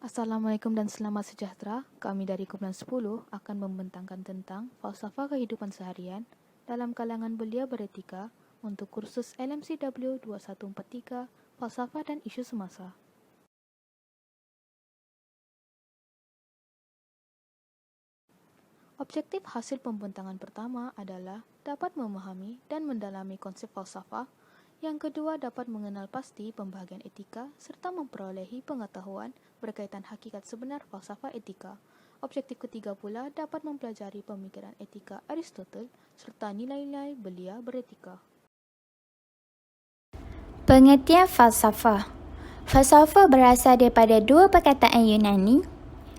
Assalamualaikum dan selamat sejahtera. Kami dari Kumpulan 10 akan membentangkan tentang falsafah kehidupan seharian dalam kalangan belia beretika untuk kursus LMCW 2143, Falsafah dan Isu Semasa. Objektif hasil pembentangan pertama adalah dapat memahami dan mendalami konsep falsafah. Yang kedua, dapat mengenal pasti pembahagian etika serta memperolehi pengetahuan berkaitan hakikat sebenar falsafah etika. Objektif ketiga pula dapat mempelajari pemikiran etika Aristotle serta nilai-nilai belia beretika. Pengertian falsafah. Falsafah berasal daripada dua perkataan Yunani,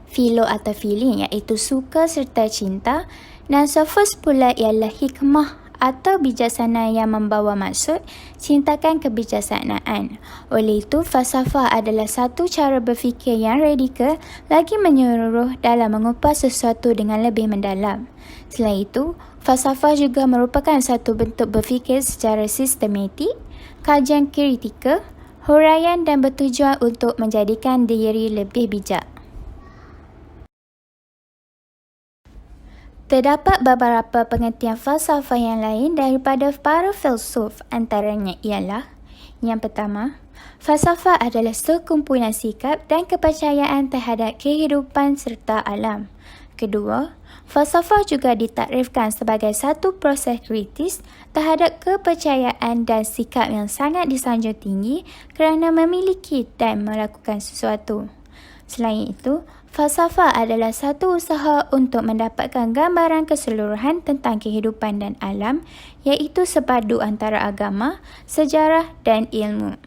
philo atau feeling iaitu suka serta cinta, dan sophos pula ialah hikmah atau bijaksana yang membawa maksud cintakan kebijaksanaan. Oleh itu, falsafah adalah satu cara berfikir yang radikal lagi menyeluruh dalam mengupas sesuatu dengan lebih mendalam. Selain itu, falsafah juga merupakan satu bentuk berfikir secara sistematik, kajian kritikal, huraian dan bertujuan untuk menjadikan diri lebih bijak. Terdapat beberapa pengertian falsafah yang lain daripada para filsuf, antaranya ialah: yang pertama, falsafah adalah sekumpulan sikap dan kepercayaan terhadap kehidupan serta alam. Kedua, falsafah juga ditakrifkan sebagai satu proses kritis terhadap kepercayaan dan sikap yang sangat disanjung tinggi kerana memiliki dan melakukan sesuatu. Selain itu, falsafah adalah satu usaha untuk mendapatkan gambaran keseluruhan tentang kehidupan dan alam, iaitu sepadu antara agama, sejarah dan ilmu.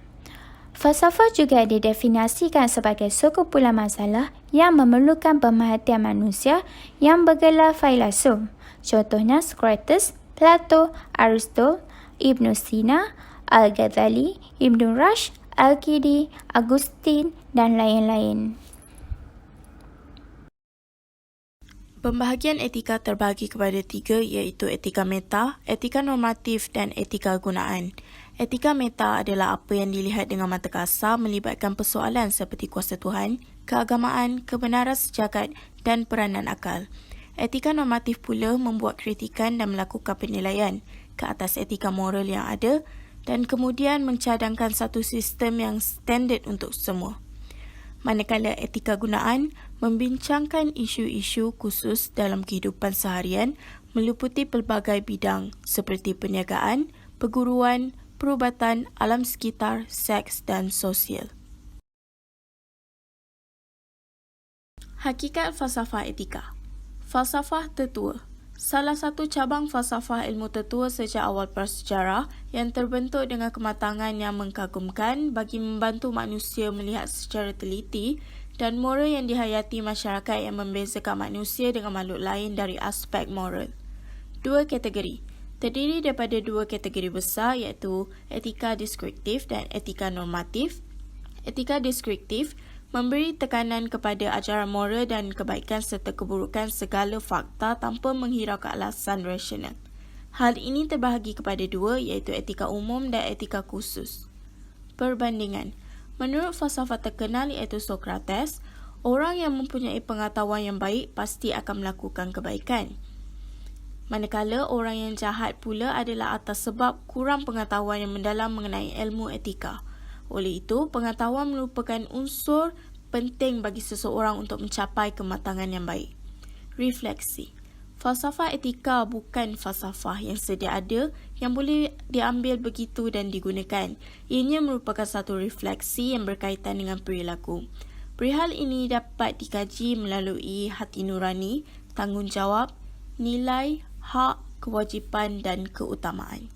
Falsafah juga didefinisikan sebagai sekumpulan masalah yang memerlukan pemerhatian manusia yang bergelar filsuf. Contohnya Socrates, Plato, Aristotle, Ibn Sina, Al-Ghazali, Ibn Rushd, Al-Kindi, Augustine dan lain-lain. Pembahagian etika terbahagi kepada tiga iaitu etika meta, etika normatif dan etika gunaan. Etika meta adalah apa yang dilihat dengan mata kasar melibatkan persoalan seperti kuasa Tuhan, keagamaan, kebenaran sejagat dan peranan akal. Etika normatif pula membuat kritikan dan melakukan penilaian ke atas etika moral yang ada dan kemudian mencadangkan satu sistem yang standard untuk semua. Manakala etika gunaan membincangkan isu-isu khusus dalam kehidupan seharian meliputi pelbagai bidang seperti perniagaan, perguruan, perubatan, alam sekitar, seks dan sosial. Hakikat falsafah etika. Falsafah tertua. Salah satu cabang falsafah ilmu tertua sejak awal prasejarah yang terbentuk dengan kematangan yang mengagumkan bagi membantu manusia melihat secara teliti dan moral yang dihayati masyarakat yang membezakan manusia dengan makhluk lain dari aspek moral. Dua kategori. Terdiri daripada dua kategori besar iaitu etika deskriptif dan etika normatif. Etika deskriptif memberi tekanan kepada ajaran moral dan kebaikan serta keburukan segala fakta tanpa menghiraukan alasan rasional. Hal ini terbahagi kepada dua iaitu etika umum dan etika khusus. Perbandingan. Menurut falsafah terkenal iaitu Socrates, orang yang mempunyai pengetahuan yang baik pasti akan melakukan kebaikan. Manakala orang yang jahat pula adalah atas sebab kurang pengetahuan yang mendalam mengenai ilmu etika. Oleh itu, pengetahuan merupakan unsur penting bagi seseorang untuk mencapai kematangan yang baik. Refleksi. Falsafah etika bukan falsafah yang sedia ada yang boleh diambil begitu dan digunakan. Ianya merupakan satu refleksi yang berkaitan dengan perilaku. Perihal ini dapat dikaji melalui hati nurani, tanggungjawab, nilai, hak, kewajipan dan keutamaan.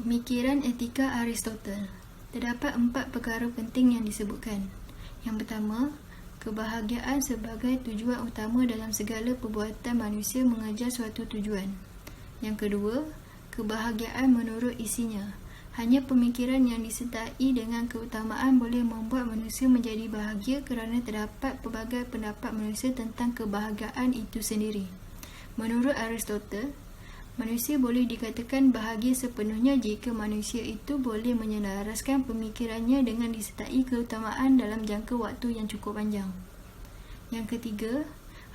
Pemikiran etika Aristotle. Terdapat 4 perkara penting yang disebutkan. Yang pertama, kebahagiaan sebagai tujuan utama dalam segala perbuatan manusia mengejar suatu tujuan. Yang kedua, kebahagiaan menurut isinya. Hanya pemikiran yang disertai dengan keutamaan boleh membuat manusia menjadi bahagia kerana terdapat pelbagai pendapat manusia tentang kebahagiaan itu sendiri. Menurut Aristotle, Manusia boleh dikatakan bahagia sepenuhnya jika manusia itu boleh menyelaraskan pemikirannya dengan disertai keutamaan dalam jangka waktu yang cukup panjang. Yang ketiga,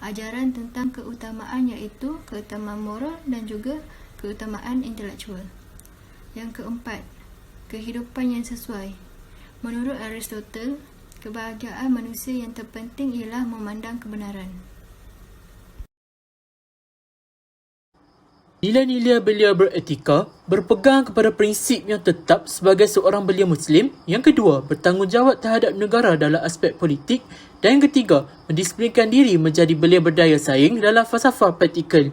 ajaran tentang keutamaan iaitu keutamaan moral dan juga keutamaan intelektual. Yang keempat, kehidupan yang sesuai. Menurut Aristotle, kebahagiaan manusia yang terpenting ialah memandang kebenaran. Nilai-nilai belia beretika berpegang kepada prinsip yang tetap sebagai seorang belia Muslim. Yang kedua, bertanggungjawab terhadap negara dalam aspek politik. Dan yang ketiga, mendisiplinkan diri menjadi belia berdaya saing dalam falsafah praktikal.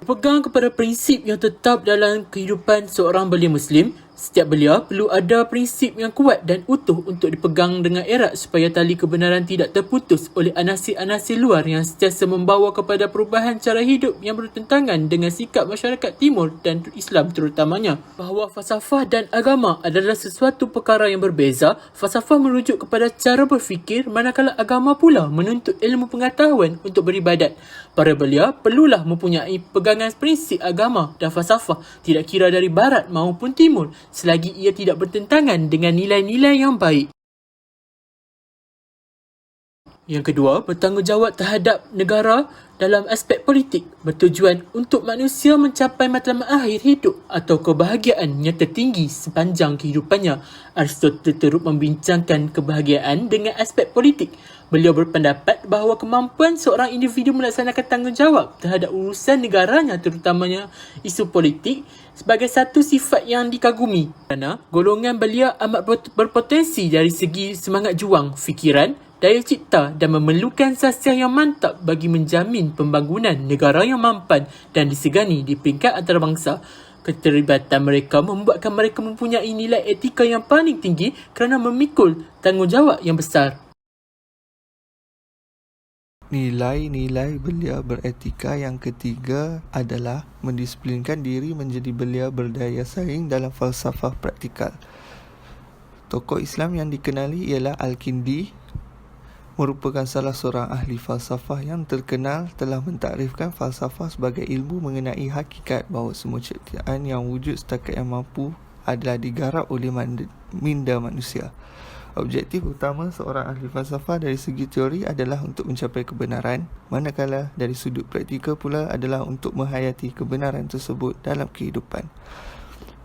Berpegang kepada prinsip yang tetap dalam kehidupan seorang belia Muslim, setiap belia perlu ada prinsip yang kuat dan utuh untuk dipegang dengan erat supaya tali kebenaran tidak terputus oleh anasir-anasir luar yang sentiasa membawa kepada perubahan cara hidup yang bertentangan dengan sikap masyarakat timur dan Islam terutamanya. Bahawa falsafah dan agama adalah sesuatu perkara yang berbeza, falsafah merujuk kepada cara berfikir manakala agama pula menuntut ilmu pengetahuan untuk beribadat. Para belia perlulah mempunyai pegangan prinsip agama dan falsafah tidak kira dari barat maupun timur, selagi ia tidak bertentangan dengan nilai-nilai yang baik. Yang kedua, bertanggungjawab terhadap negara dalam aspek politik bertujuan untuk manusia mencapai matlamat akhir hidup atau kebahagiaan yang tertinggi sepanjang kehidupannya. Aristotle turut membincangkan kebahagiaan dengan aspek politik. Beliau berpendapat bahawa kemampuan seorang individu melaksanakan tanggungjawab terhadap urusan negaranya terutamanya isu politik sebagai satu sifat yang dikagumi kerana golongan belia amat berpotensi dari segi semangat juang, fikiran, daya cipta dan memerlukan sasiah yang mantap bagi menjamin pembangunan negara yang mampan dan disegani di peringkat antarabangsa. Keterlibatan mereka membuatkan mereka mempunyai nilai etika yang paling tinggi kerana memikul tanggungjawab yang besar. Nilai-nilai belia beretika yang ketiga adalah mendisiplinkan diri menjadi belia berdaya saing dalam falsafah praktikal. Tokoh Islam yang dikenali ialah Al-Kindi, merupakan salah seorang ahli falsafah yang terkenal, telah mentakrifkan falsafah sebagai ilmu mengenai hakikat bahawa semua ciptaan yang wujud setakat yang mampu adalah digarap oleh minda manusia. Objektif utama seorang ahli falsafah dari segi teori adalah untuk mencapai kebenaran, manakala dari sudut praktikal pula adalah untuk menghayati kebenaran tersebut dalam kehidupan.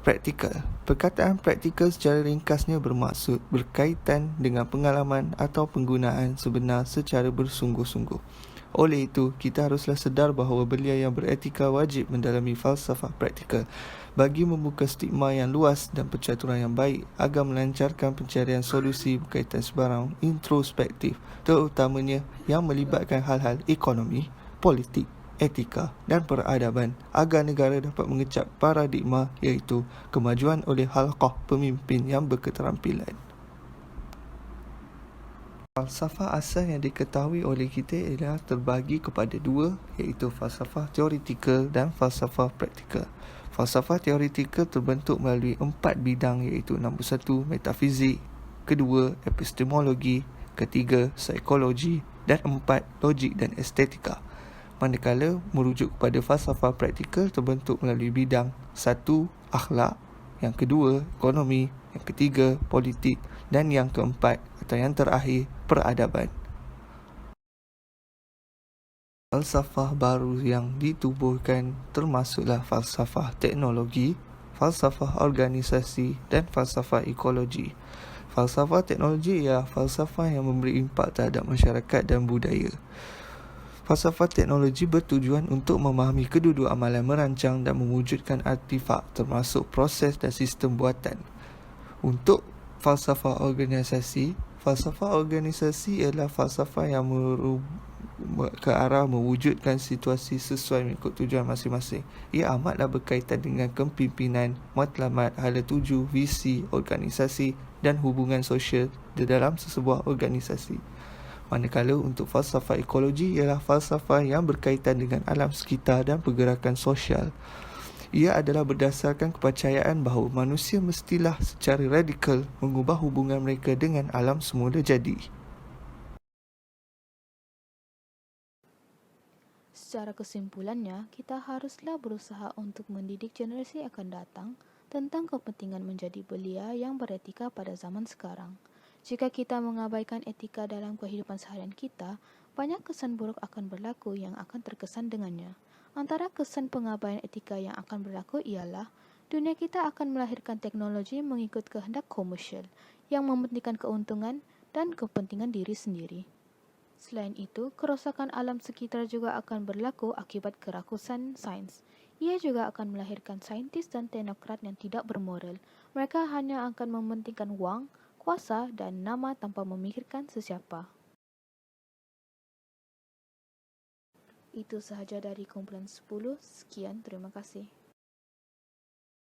Praktikal. Perkataan praktikal secara ringkasnya bermaksud berkaitan dengan pengalaman atau penggunaan sebenar secara bersungguh-sungguh. Oleh itu, kita haruslah sedar bahawa belia yang beretika wajib mendalami falsafah praktikal bagi membuka stigma yang luas dan pencaturan yang baik agar melancarkan pencarian solusi berkaitan sebarang introspektif, terutamanya yang melibatkan hal-hal ekonomi, politik, etika dan peradaban agar negara dapat mengecap paradigma iaitu kemajuan oleh halqah pemimpin yang berketerampilan. Falsafah asal yang diketahui oleh kita ialah terbahagi kepada dua, iaitu falsafah teoretikal dan falsafah praktikal. Falsafah teoretikal terbentuk melalui 4 bidang iaitu nombor 1, metafizik, kedua, epistemologi, ketiga, psikologi dan 4, logik dan estetika. Manakala merujuk kepada falsafah praktikal terbentuk melalui bidang 1, akhlak, yang kedua, ekonomi, yang ketiga, politik dan yang keempat atau yang terakhir, peradaban. Falsafah baru yang ditubuhkan termasuklah falsafah teknologi, falsafah organisasi dan falsafah ekologi. Falsafah teknologi ialah falsafah yang memberi impak terhadap masyarakat dan budaya. Falsafah teknologi bertujuan untuk memahami kedua-dua amalan merancang dan mewujudkan artifak termasuk proses dan sistem buatan. Untuk falsafah organisasi ialah falsafah yang ke arah mewujudkan situasi sesuai mengikut tujuan masing-masing. Ia amatlah berkaitan dengan kepimpinan, matlamat, hala tuju, visi, organisasi dan hubungan sosial di dalam sesebuah organisasi. Manakala untuk falsafah ekologi ialah falsafah yang berkaitan dengan alam sekitar dan pergerakan sosial. Ia adalah berdasarkan kepercayaan bahawa manusia mestilah secara radikal mengubah hubungan mereka dengan alam semula jadi. Secara kesimpulannya, kita haruslah berusaha untuk mendidik generasi akan datang tentang kepentingan menjadi belia yang beretika pada zaman sekarang. Jika kita mengabaikan etika dalam kehidupan seharian kita, banyak kesan buruk akan berlaku yang akan terkesan dengannya. Antara kesan pengabaian etika yang akan berlaku ialah dunia kita akan melahirkan teknologi mengikut kehendak komersial yang mementingkan keuntungan dan kepentingan diri sendiri. Selain itu, kerosakan alam sekitar juga akan berlaku akibat kerakusan sains. Ia juga akan melahirkan saintis dan teknokrat yang tidak bermoral. Mereka hanya akan mementingkan wang, kuasa dan nama tanpa memikirkan sesiapa. Itu sahaja dari kumpulan 10. Sekian, terima kasih.